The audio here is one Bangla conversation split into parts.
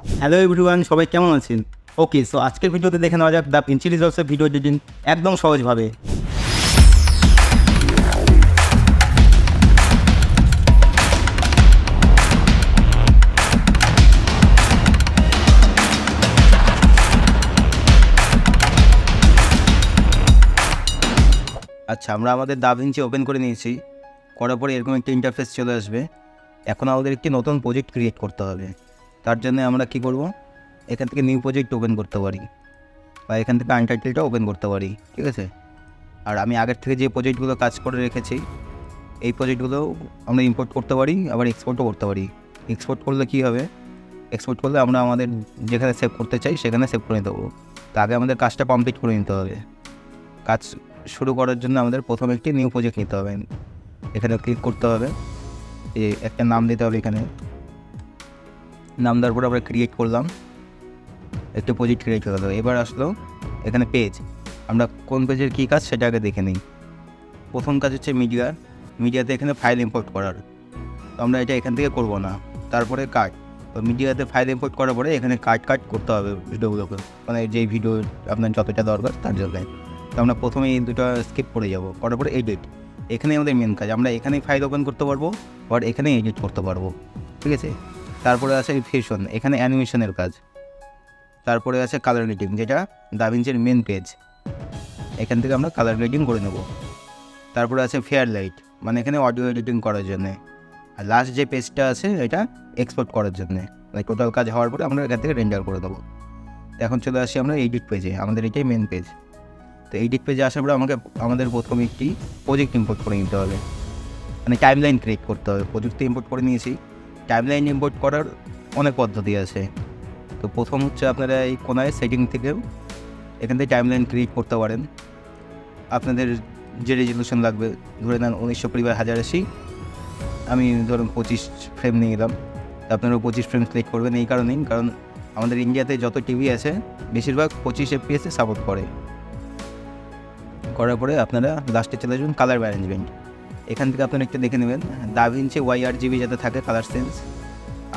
হ্যালো এভরিওয়ান, সবাই কেমন আছেন? ওকে, সো আজকের ভিডিওতে দেখে নেওয়া যাক DaVinci Resolve ভিডিও এডিটিং একদম সহজভাবে। আচ্ছা, আমরা আমাদের DaVinci ওপেন করে নিয়েছি। করার পরে এরকম একটা ইন্টারফেস চলে আসবে। এখন আমাদের একটি নতুন প্রজেক্ট ক্রিয়েট করতে হবে। তার জন্য আমরা কি করব, এখান থেকে নিউ প্রজেক্ট ওপেন করতে পারি বা এখান থেকে আনটাইটেলটা ওপেন করতে পারি, ঠিক আছে? আর আমি আগের থেকে যে প্রজেক্টগুলো কাজ করে রেখেছি এই প্রজেক্টগুলো আমরা ইম্পোর্ট করতে পারি, আবার এক্সপোর্টও করতে পারি। এক্সপোর্ট করলে কী হবে, এক্সপোর্ট করলে আমরা আমাদের যেখানে সেভ করতে চাই সেখানে সেভ করে নিতে পারবো। তো আগে আমাদের কাজটা কমপ্লিট করে নিতে হবে। কাজ শুরু করার জন্য আমাদের প্রথমে একটি নিউ প্রজেক্ট নিতে হবে। এখানে ক্লিক করতে হবে, একটা নাম দিতে হবে। এখানে নাম দেওয়ার পরে আমরা ক্রিয়েট করলাম, একটা প্রজেক্ট ক্রিয়েট হয়ে গেলো। এবার আসলো এখানে পেজ, আমরা কোন পেজের কী কাজ সেটা আগে দেখে নিই। প্রথম কাজ হচ্ছে মিডিয়াতে এখানে ফাইল ইম্পোর্ট করার। তো আমরা এটা এখান থেকে করব না। তারপরে কাট, তো মিডিয়াতে ফাইল ইম্পোর্ট করার পরে এখানে কাট করতে হবে ভিডিওগুলোকে, মানে যেই ভিডিও আপনার যতটা দরকার তার জন্য। তো আমরা প্রথমে এই দুটো স্কিপ করে যাব। করার পরে এডিট, এখানে আমাদের মেন কাজ। আমরা এখানেই ফাইল ওপেন করতে পারবো, আর এখানে এডিট করতে পারবো, ঠিক আছে? তারপরে আছে ফিউশন, এখানে অ্যানিমেশনের কাজ। তারপরে আছে কালার গ্রেডিং, যেটা DaVinciর মেন পেজ। এখান থেকে আমরা কালার গ্রেডিং করে নেব। তারপরে আছে ফেয়ার লাইট, মানে এখানে অডিও এডিটিং করার জন্যে। আর লাস্ট যে পেজটা আছে এটা এক্সপোর্ট করার জন্যে। লাইক টোটাল কাজ হওয়ার পরে আমরা এখান থেকে রেন্ডার করে দেবো। এখন চলে আসি আমরা এডিট পেজে, আমাদের এটাই মেন পেজ। তো এডিট পেজে আসার পরে আমাদের প্রথমে একটি প্রজেক্ট ইম্পোর্ট করে নিতে হবে, মানে টাইমলাইন ক্রিয়েট করতে হবে। প্রজেক্টে ইম্পোর্ট করে নিয়েছি। টাইমলাইন ইম্পোর্ট করার অনেক পদ্ধতি আছে। তো প্রথম হচ্ছে আপনারা এই কোনায় সেটিং থেকে এখান থেকে টাইমলাইন ক্রিয়েট করতে পারেন। আপনাদের যে রেজলিউশন লাগবে, ধরে নেন 1920x1080, আমি ধরুন 25 ফ্রেম নিয়ে এলাম। আপনারা 25 ফ্রেম সিলেক্ট করবেন এই কারণেই, কারণ আমাদের ইন্ডিয়াতে যত টিভি আছে বেশিরভাগ 25 FPS সাপোর্ট করার পরে আপনারা লাস্টে চলে যাবেন কালার ম্যানেজমেন্ট। এখান থেকে আপনারা একটা দেখে নেবেন DaVinci YRGB যাতে থাকে কালার সেন্স,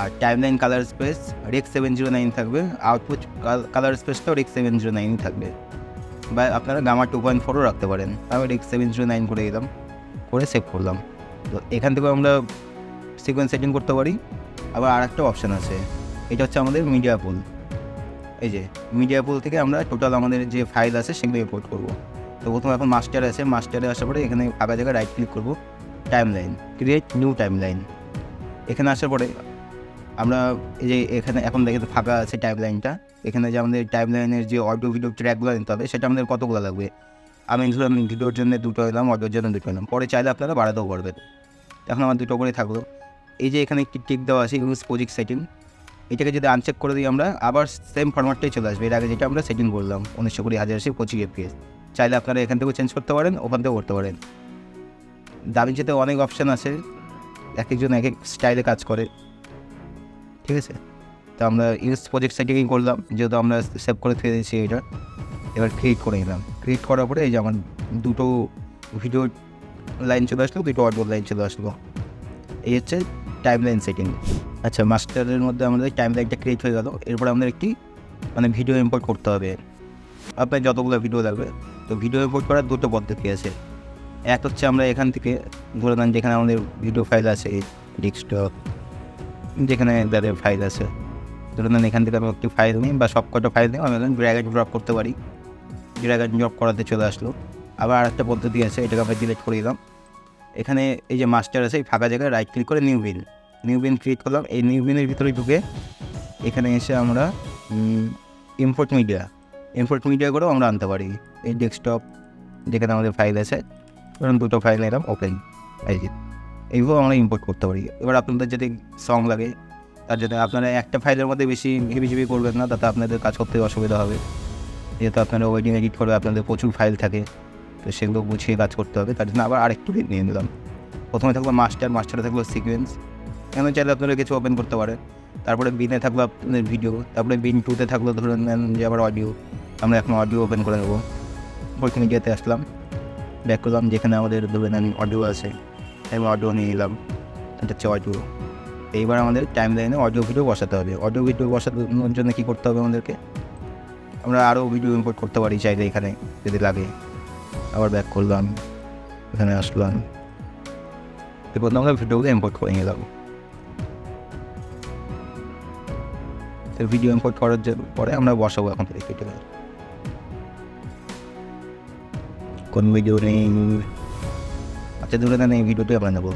আর টাইমলাইন কালার স্পেস Rec 709 থাকবে, আউটপুট কালার স্পেসটাও Rec 709 থাকবে, বা আপনারা গামা 2.4ও রাখতে পারেন। আমি Rec 709 করে দিলাম, করে সেভ করলাম। তো এখান থেকে আমরা সিকোয়েন্স সেটিং করতে পারি। আবার আর একটা অপশান আছে, এটা হচ্ছে আমাদের মিডিয়া পুল। এই যে মিডিয়া পুল থেকে আমরা টোটাল আমাদের যে ফাইল আছে সেগুলো ইম্পোর্ট করবো। তো প্রথমে এখন মাস্টারে আছে, মাস্টারে আসার পরে এখানে ফাঁকা জায়গায় রাইট ক্লিক করবো, টাইমলাইন, ক্রিয়েট নিউ টাইমলাইন। এখানে আসার পরে আমরা এই যে এখানে এখন দেখে ফাঁকা আছে টাইমলাইনটা। এখানে যে আমাদের টাইমলাইনের যে অডিও ভিডিও ট্র্যাকগুলো নিতে হবে সেটা আমাদের কতগুলো লাগবে। আমি ধরুন ভিডিওর জন্য 2টো এলাম, অডিওর জন্য 2টো এলাম। পরে চাইলে আপনারা বাড়াতেও পারবেন। এখন আমার 2টো করে থাকলো। এই যে এখানে একটি টিক দেওয়া আছে ইউজ প্রজেক্ট সেটিং, এটাকে যদি আনচেক করে দিই আমরা, আবার সেম ফরম্যাটটাই চলে আসবে এর আগে যেটা আমরা সেটিং করলাম 1920x1080 25 FPS। চাইলে আপনারা এখান থেকেও চেঞ্জ করতে পারেন, ওখান থেকেও করতে পারেন। DaVinciতে অনেক অপশান আছে, এক একজন এক এক স্টাইলে কাজ করে, ঠিক আছে? তো আমরা ইউজ প্রজেক্ট সেটিংই করলাম, যেহেতু আমরা সেভ করে ফেলে দিয়েছি এটা। এবার ক্রিয়েট করে নিলাম। ক্রিয়েট করার পরে এই যে আমার 2টো ভিডিও লাইন চলে আসলো, 2টো অডিও লাইন চলে আসলো। এই হচ্ছে টাইমলাইন সেটিং। আচ্ছা, মাস্টারের মধ্যে আমাদের টাইমলাইনটা ক্রিয়েট হয়ে গেল। এরপর আমাদের একটি ভিডিও ইম্পোর্ট করতে হবে। আপনার যতগুলো ভিডিও লাগবে, তো ভিডিও ইম্পোর্ট করার 2টো পদ্ধতি আছে। এক হচ্ছে আমরা এখান থেকে ধরে নেন যেখানে আমাদের ভিডিও ফাইল আছে, ডেস্কটপ যেখানে যাদের ফাইল আছে, ধরে নেন এখান থেকে আমি একটি ফাইল নিই বা সব কটা ফাইল নিই, আমি ড্র্যাগ অ্যান্ড ড্রপ করতে পারি। ড্র্যাগ অ্যান্ড ড্রপ করাতে চলে আসলো। আবার আরেকটা পদ্ধতি আছে, এটাকে আমরা ডিলিট করে দিলাম। এখানে এই যে মাস্টার আছে, এই ফাঁকা জায়গায় রাইট ক্লিক করে নিউ বিন ক্রিয়েট করলাম। এই নিউ বিনের ভিতরে ঢুকে এখানে এসে আমরা ইম্পোর্ট মিডিয়া করেও আমরা আনতে পারি। এই ডেস্কটপ যেখানে আমাদের ফাইল আছে, ধরুন 2টো ফাইল এরকম ওপেন, এইগুলো আমরা ইম্পোর্ট করতে পারি। এবার আপনাদের যদি সং লাগে, তার জন্য আপনারা একটা ফাইলের মধ্যে বেশি হেবি করবেন না, তাতে আপনাদের কাজ করতে অসুবিধা হবে। যেহেতু আপনারা ওয়েডিং এডিট করবে, আপনাদের প্রচুর ফাইল থাকে, তো সেগুলো গুছিয়ে কাজ করতে হবে। তার জন্য আবার আরেকটু নিয়ে নিলাম। প্রথমে থাকলো মাস্টারে থাকলো সিকোয়েন্স, এখানে চাইলে আপনারা কিছু ওপেন করতে পারেন। তারপরে বিনে থাকলো আপনাদের ভিডিও, তারপরে বিন 2তে থাকলো ধরুন যে আবার অডিও। আমরা এখন অডিও ওপেন করে নেবো। ওইখানে মিডিয়াতে আসলাম, ব্যাক করলাম, যেখানে আমাদের ধরুন অডিও আছে, আমি অডিও নিয়ে নিলাম। এটা হচ্ছে অডিও। এইবার আমাদের টাইম লাইনে অডিও ভিডিও বসাতে হবে। অডিও ভিডিও বসানোর জন্য কী করতে হবে আমাদেরকে, আমরা আরও ভিডিও ইম্পোর্ট করতে পারি চাইলে এখানে যদি লাগে। আবার ব্যাক করলাম, এখানে আসলাম, এরপর আমরা ভিডিওগুলো ইম্পোর্ট করে নিলাম। তো ভিডিও ইম্পোর্ট করার পরে আমরা বসাবো এখন থেকে ভিডিও। কোন ভিডিও নেই, আচ্ছা ধরে নেন এই ভিডিওটি আমরা নেবো।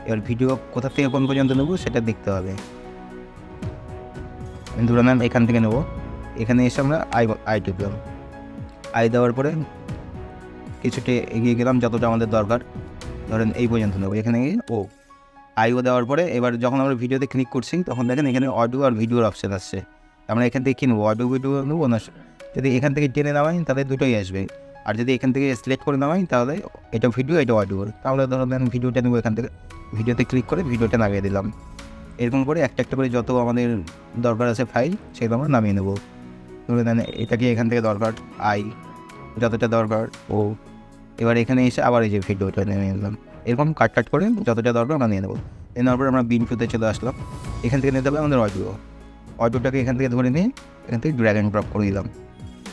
এবার ভিডিও কোথা থেকে কোন পর্যন্ত নেবো সেটা দেখতে হবে। ধরে নেন এখান থেকে নেবো, এখানে এসে আমরা আই টিপলাম। আই দেওয়ার পরে কিছুটা এগিয়ে গেলাম যতটা আমাদের দরকার, ধরেন এই পর্যন্ত নেবো। এখানে গিয়ে আইও দেওয়ার পরে এবার যখন আমরা ভিডিওতে ক্লিক করছি তখন দেখেন এখানে অডিও আর ভিডিওর অপশান আসছে। আমরা এখান থেকে কী নেবো, অডিও ভিডিও নেবো না? যদি এখান থেকে টেনে নামাই তাহলে দুটোই আসবে, আর যদি এখান থেকে সিলেক্ট করে নামাই তাহলে এটা ভিডিও এটা অডিও। তাহলে ধরেন ভিডিওটা নেবো, এখান থেকে ভিডিওতে ক্লিক করে ভিডিওটা নামিয়ে দিলাম। এরকম করে একটা একটা করে যত আমাদের দরকার আছে ফাইল সেগুলো আমরা নামিয়ে নেবো। ধরে নেন এটাকে এখান থেকে দরকার আই, যতটা দরকার ও। এবার এখানে এসে আবার এই যে ভিডিওটা নিয়ে নিলাম, এরকম কাট করে যতটা দরকার আমরা নিয়ে নেবো। নেওয়ার পর আমরা বিনফুতে চলে আসলাম, এখান থেকে নিতে হবে আমাদের অডিওটাকে এখান থেকে ধরে নিয়ে এখান থেকে ড্র্যাগ অ্যান্ড ড্রপ করে দিলাম।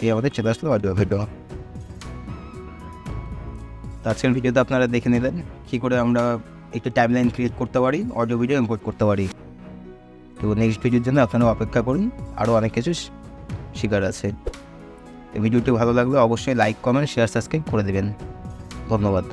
এই আমাদের চলে আসলো অডিও ভিডিও। তো আজকের ভিডিওতে আপনারা দেখে নিলেন কী করে আমরা একটু টাইমলাইন ক্রিয়েট করতে পারি, অডিও ভিডিও ইম্পোর্ট করতে পারি। তো নেক্সট ভিডিওর জন্য আপনারা অপেক্ষা করুন, আরও অনেক কিছু শেখার আছে। এই ভিডিওটি ভালো লাগলে অবশ্যই লাইক, কমেন্ট, শেয়ার, সাবস্ক্রাইব করে দেবেন। ধন্যবাদ।